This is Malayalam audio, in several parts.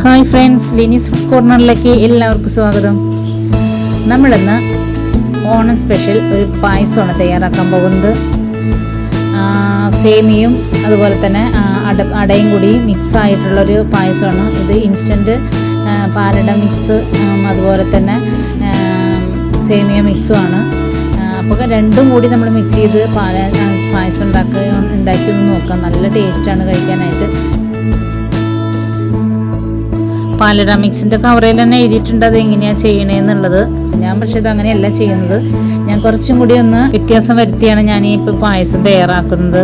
ഹായ് ഫ്രണ്ട്സ്, ലിനീസ് കോർണറിലേക്ക് എല്ലാവർക്കും സ്വാഗതം. നമ്മളിന്ന് ഓണം സ്പെഷ്യൽ ഒരു പായസമാണ് തയ്യാറാക്കാൻ പോകുന്നത്. സേമിയും അതുപോലെ തന്നെ അടയും കൂടി മിക്സ് ആയിട്ടുള്ളൊരു പായസമാണ് ഇത്. ഇൻസ്റ്റൻറ്റ് പാലട മിക്സ് അതുപോലെ തന്നെ സേമിയ മിക്സുമാണ്. അപ്പോൾ രണ്ടും കൂടി നമ്മൾ മിക്സ് ചെയ്ത് പായസം ഉണ്ടാക്കി ഒന്ന് നോക്കാം. നല്ല ടേസ്റ്റാണ് കഴിക്കാനായിട്ട്. പാലട മിക്സിൻ്റെ കവറിൽ തന്നെ എഴുതിയിട്ടുണ്ട് അത് എങ്ങനെയാണ് ചെയ്യണേന്നുള്ളത്. ഞാൻ പക്ഷേ ഇത് അങ്ങനെയല്ല ചെയ്യുന്നത്. ഞാൻ കുറച്ചും കൂടി ഒന്ന് വ്യത്യാസം വരുത്തിയാണ് ഞാൻ ഇപ്പോൾ പായസം തയ്യാറാക്കുന്നത്.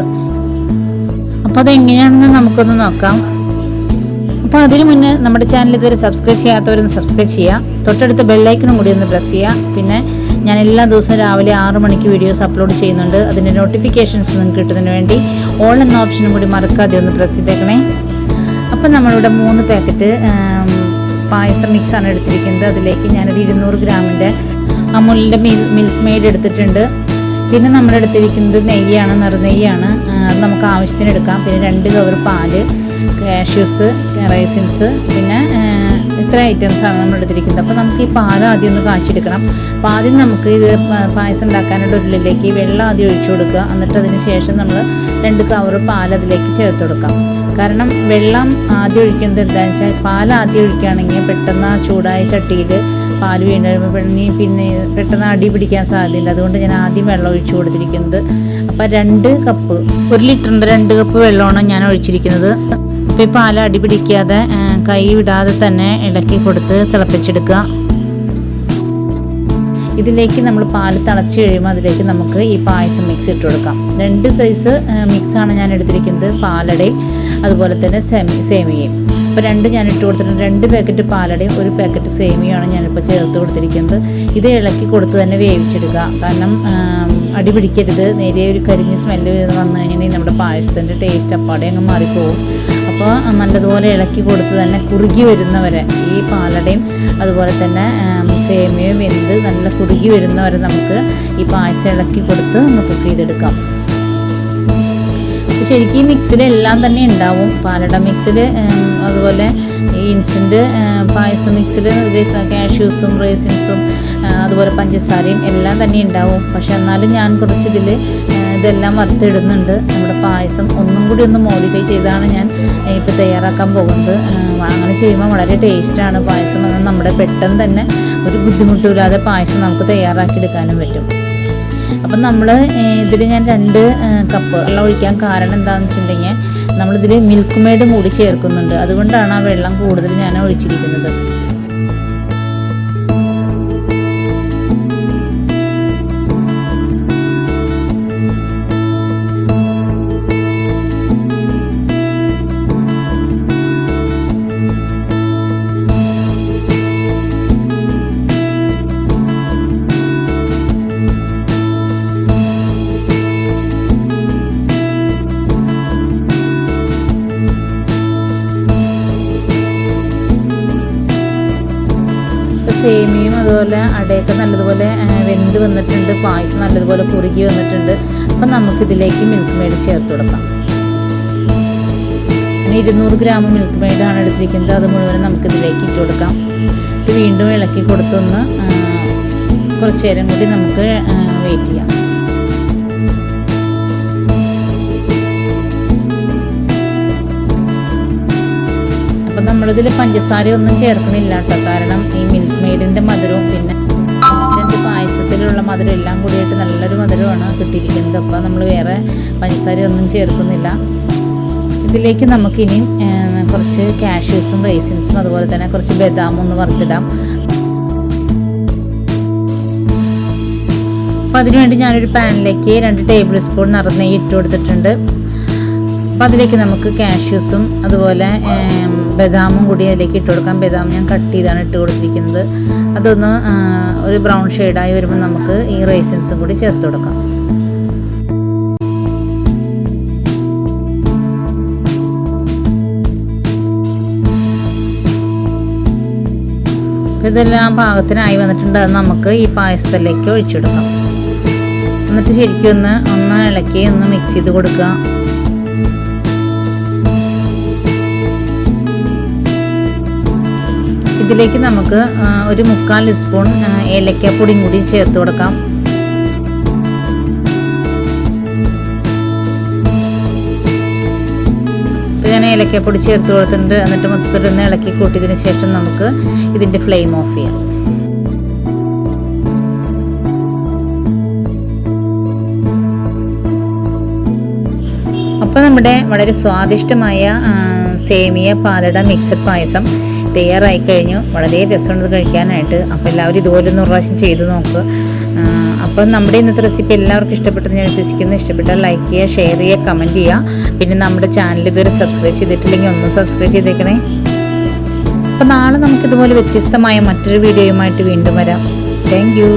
അപ്പോൾ അതെങ്ങനെയാണെന്ന് നമുക്കൊന്ന് നോക്കാം. അപ്പോൾ അതിന് മുന്നേ നമ്മുടെ ചാനൽ ഇതുവരെ സബ്സ്ക്രൈബ് ചെയ്യാത്തവരൊന്ന് സബ്സ്ക്രൈബ് ചെയ്യുക. തൊട്ടടുത്ത് ബെല്ലൈക്കണും കൂടി ഒന്ന് പ്രസ് ചെയ്യുക. പിന്നെ ഞാൻ എല്ലാ ദിവസവും രാവിലെ 6 മണിക്ക് വീഡിയോസ് അപ്ലോഡ് ചെയ്യുന്നുണ്ട്. അതിൻ്റെ നോട്ടിഫിക്കേഷൻസ് നിങ്ങൾക്ക് കിട്ടുന്നതിന് വേണ്ടി ഓൾ എന്ന ഓപ്ഷനും കൂടി മറക്കാതെ ഒന്ന് പ്രസ് ചെയ്തേക്കണേ. അപ്പം നമ്മളിവിടെ 3 പാക്കറ്റ് പായസം മിക്സാണ് എടുത്തിരിക്കുന്നത്. അതിലേക്ക് ഞാനൊരു 200 ഗ്രാമിൻ്റെ അമൂലിൻ്റെ മിൽക്ക് മെയ്ഡ് എടുത്തിട്ടുണ്ട്. പിന്നെ നമ്മളെടുത്തിരിക്കുന്നത് നെയ്യാണ്, നെയ്യാണ്. അത് നമുക്ക് ആവശ്യത്തിന് എടുക്കാം. പിന്നെ 2 കവർ പാല്, കാഷ്യൂസ്, റൈസിൻസ്, പിന്നെ ഇത്ര ഐറ്റംസാണ് നമ്മൾ എടുത്തിരിക്കുന്നത്. അപ്പോൾ നമുക്ക് ഈ പാൽ ആദ്യം ഒന്ന് കാച്ചെടുക്കണം. അപ്പോൾ ആദ്യം നമുക്ക് ഇത് പായസം ഉണ്ടാക്കാനുള്ള ഉരുളിലേക്ക് വെള്ളം ആദ്യം ഒഴിച്ചു കൊടുക്കുക. എന്നിട്ട് അതിന് ശേഷം നമ്മൾ 2 കവർ പാൽ അതിലേക്ക് ചേർത്ത് കൊടുക്കാം. കാരണം വെള്ളം ആദ്യം ഒഴിക്കുന്നത് എന്താണെന്ന് വെച്ചാൽ പാൽ ആദ്യം ഒഴിക്കുകയാണെങ്കിൽ പെട്ടെന്ന് ആ ചൂടായ ചട്ടിയിൽ പാൽ വീണ് പിന്നെ പെട്ടെന്ന് അടി പിടിക്കാൻ സാധ്യതയുണ്ട്. അതുകൊണ്ട് ഞാൻ ആദ്യം വെള്ളം ഒഴിച്ചു കൊടുത്തിരിക്കുന്നത്. അപ്പോൾ 2 കപ്പ് 1 ലിറ്ററിൻ്റെ 2 കപ്പ് വെള്ളമാണ് ഞാൻ ഒഴിച്ചിരിക്കുന്നത്. അപ്പോൾ ഈ പാൽ അടി പിടിക്കാതെ കൈ വിടാതെ തന്നെ ഇളക്കി കൊടുത്ത് തിളപ്പിച്ചെടുക്കുക. ഇതിലേക്ക് നമ്മൾ പാൽ തിളച്ച് കഴിയുമ്പോൾ അതിലേക്ക് നമുക്ക് ഈ പായസം മിക്സ് ഇട്ട് കൊടുക്കാം. 2 സൈസ് മിക്സാണ് ഞാൻ എടുത്തിരിക്കുന്നത്, പാലടയും അതുപോലെ തന്നെ സേമിയയും. അപ്പോൾ 2 ഞാൻ ഇട്ട് കൊടുത്തിട്ടുണ്ട്. 2 പാക്കറ്റ് പാലടയും 1 പാക്കറ്റ് സേമിയയാണ് ഞാനിപ്പോൾ ചേർത്ത് കൊടുത്തിരിക്കുന്നത്. ഇത് ഇളക്കി കൊടുത്ത് തന്നെ വേവിച്ചെടുക്കുക. കാരണം അടി പിടിക്കരുത്. നേരിയ ഒരു കരിഞ്ഞ് സ്മെല്ല് വന്നു കഴിഞ്ഞാൽ നമ്മുടെ പായസത്തിൻ്റെ ടേസ്റ്റ് അപ്പാടെ അങ്ങ് മാറിപ്പോവും. അപ്പോൾ നല്ലതുപോലെ ഇളക്കി കൊടുത്ത് തന്നെ കുറുകി വരുന്നവരെ ഈ പാലടയും അതുപോലെ തന്നെ സേമിയയും വെന്ത് നല്ല കുറുകി വരുന്നവരെ നമുക്ക് ഈ പായസം ഇളക്കി കൊടുത്ത് ഒന്ന് കുക്ക് ചെയ്തെടുക്കാം. ശരിക്കും ഈ മിക്സിലെല്ലാം തന്നെ ഉണ്ടാവും. പാലട മിക്സിൽ അതുപോലെ ഈ ഇൻസ്റ്റൻറ്റ് പായസം മിക്സിൽ കാഷ്യൂസും റൈസിൻസും അതുപോലെ പഞ്ചസാരയും എല്ലാം തന്നെ ഉണ്ടാവും. പക്ഷെ എന്നാലും ഞാൻ കുറച്ച് ഇതെല്ലാം വറുത്തിടുന്നുണ്ട്. നമ്മുടെ പായസം ഒന്നും കൂടി ഒന്ന് മോഡിഫൈ ചെയ്താണ് ഞാൻ ഇപ്പോൾ തയ്യാറാക്കാൻ പോകുന്നത്. അങ്ങനെ ചെയ്യുമ്പോൾ വളരെ ടേസ്റ്റാണ് പായസം. നമ്മുടെ പെട്ടെന്ന് തന്നെ ഒരു ബുദ്ധിമുട്ടില്ലാതെ പായസം നമുക്ക് തയ്യാറാക്കിയെടുക്കാനും പറ്റും. അപ്പം നമ്മൾ ഇതിൽ ഞാൻ 2 കപ്പ് വെള്ളം ഒഴിക്കാൻ കാരണം എന്താണെന്ന് വെച്ചിട്ടുണ്ടെങ്കിൽ നമ്മളിതിൽ മിൽക്ക് മെയ്ഡും കൂടി ചേർക്കുന്നുണ്ട്. അതുകൊണ്ടാണ് ആ വെള്ളം കൂടുതൽ ഞാൻ ഒഴിച്ചിരിക്കുന്നത്. സേമിയും അതുപോലെ അടയൊക്കെ നല്ലതുപോലെ വെന്ത് വന്നിട്ടുണ്ട്. പായസം നല്ലതുപോലെ കുറുകി വന്നിട്ടുണ്ട്. അപ്പം നമുക്കിതിലേക്ക് മിൽക്ക് മെയ്ഡ് ചേർത്ത് കൊടുക്കാം. 200 ഗ്രാം മിൽക്ക് മെയ്ഡാണ് എടുത്തിരിക്കുന്നത്. അത് മുഴുവൻ നമുക്കിതിലേക്ക് ഇട്ട് കൊടുക്കാം. ഇത് വീണ്ടും ഇളക്കി കൊടുത്തൊന്ന് കുറച്ച് നേരം കൂടി നമുക്ക് വെയിറ്റ് ചെയ്യാം. അപ്പം നമ്മളിതിൽ പഞ്ചസാര ഒന്നും ചേർക്കണില്ല കേട്ടോ. കാരണം ഈ മിൽക്ക് മെയ്ഡിൻ്റെ മധുരവും പിന്നെ ഇൻസ്റ്റൻറ്റ് പായസത്തിലുള്ള മധുരം എല്ലാം കൂടിയിട്ട് നല്ലൊരു മധുരമാണ് കിട്ടിയിരിക്കുന്നത്. അപ്പോൾ നമ്മൾ വേറെ പഞ്ചസാര ഒന്നും ചേർക്കുന്നില്ല. ഇതിലേക്ക് നമുക്കിനിയും കുറച്ച് കാഷ്യൂസും റൈസിൻസും അതുപോലെ തന്നെ കുറച്ച് ബദാമും ഒന്ന് വറുത്തിടാം. അപ്പോൾ അതിനുവേണ്ടി ഞാനൊരു പാനിലേക്ക് 2 ടേബിൾ സ്പൂൺ നെയ്യ് ഇട്ട് കൊടുത്തിട്ടുണ്ട്. അപ്പോൾ അതിലേക്ക് നമുക്ക് കാഷ്യൂസും അതുപോലെ ബദാമും കൂടി അതിലേക്ക് ഇട്ട് കൊടുക്കാം. ബദാം ഞാൻ കട്ട് ചെയ്താണ് ഇട്ട് കൊടുത്തിരിക്കുന്നത്. അതൊന്ന് ഒരു ബ്രൗൺ ഷെയ്ഡായി വരുമ്പോൾ നമുക്ക് ഈ റൈസിൻസും കൂടി ചേർത്ത് കൊടുക്കാം. ഇതെല്ലാം പാകത്തിനായി വന്നിട്ടുണ്ട്. അത് നമുക്ക് ഈ പായസത്തിലേക്ക് ഒഴിച്ചെടുക്കാം. എന്നിട്ട് ശരിക്കും ഒന്ന് ഇളക്കി ഒന്ന് മിക്സ് ചെയ്ത് കൊടുക്കുക. ഇതിലേക്ക് നമുക്ക് ഒരു 3/4 ടീസ്പൂൺ ഏലക്കാപ്പൊടിയും കൂടി ചേർത്ത് കൊടുക്കാം. ഇപ്പോൾ ഞാൻ ഏലക്കാപ്പൊടി ചേർത്ത് കൊടുത്തിട്ടുണ്ട്. എന്നിട്ട് മൊത്തത്തിലൊന്ന് ഇളക്കി കൂട്ടിയതിന് ശേഷം നമുക്ക് ഇതിൻ്റെ ഫ്ലെയിം ഓഫ് ചെയ്യാം. അപ്പോൾ നമ്മുടെ വളരെ സ്വാദിഷ്ടമായ സേമിയ പാലട മിക്സഡ് പായസം തയ്യാറായി കഴിഞ്ഞു. വളരെ രസമുണ്ട് കഴിക്കാനായിട്ട്. അപ്പോൾ എല്ലാവരും ഇതുപോലെ ഒന്ന് പ്രാവശ്യം ചെയ്ത് നോക്കുക. അപ്പം നമ്മുടെ ഇന്നത്തെ റെസിപ്പി എല്ലാവർക്കും ഇഷ്ടപ്പെട്ടെന്ന് ഞാൻ വിശ്വസിക്കുന്നു. ഇഷ്ടപ്പെട്ടാൽ ലൈക്ക് ചെയ്യുക, ഷെയർ ചെയ്യുക, കമൻറ്റ് ചെയ്യുക. പിന്നെ നമ്മുടെ ചാനൽ ഇതുവരെ സബ്സ്ക്രൈബ് ചെയ്തിട്ടില്ലെങ്കിൽ ഒന്ന് സബ്സ്ക്രൈബ് ചെയ്തേക്കണേ. അപ്പോൾ നാളെ നമുക്കിതുപോലെ വ്യത്യസ്തമായ മറ്റൊരു വീഡിയോയുമായിട്ട് വീണ്ടും വരാം. Thank you.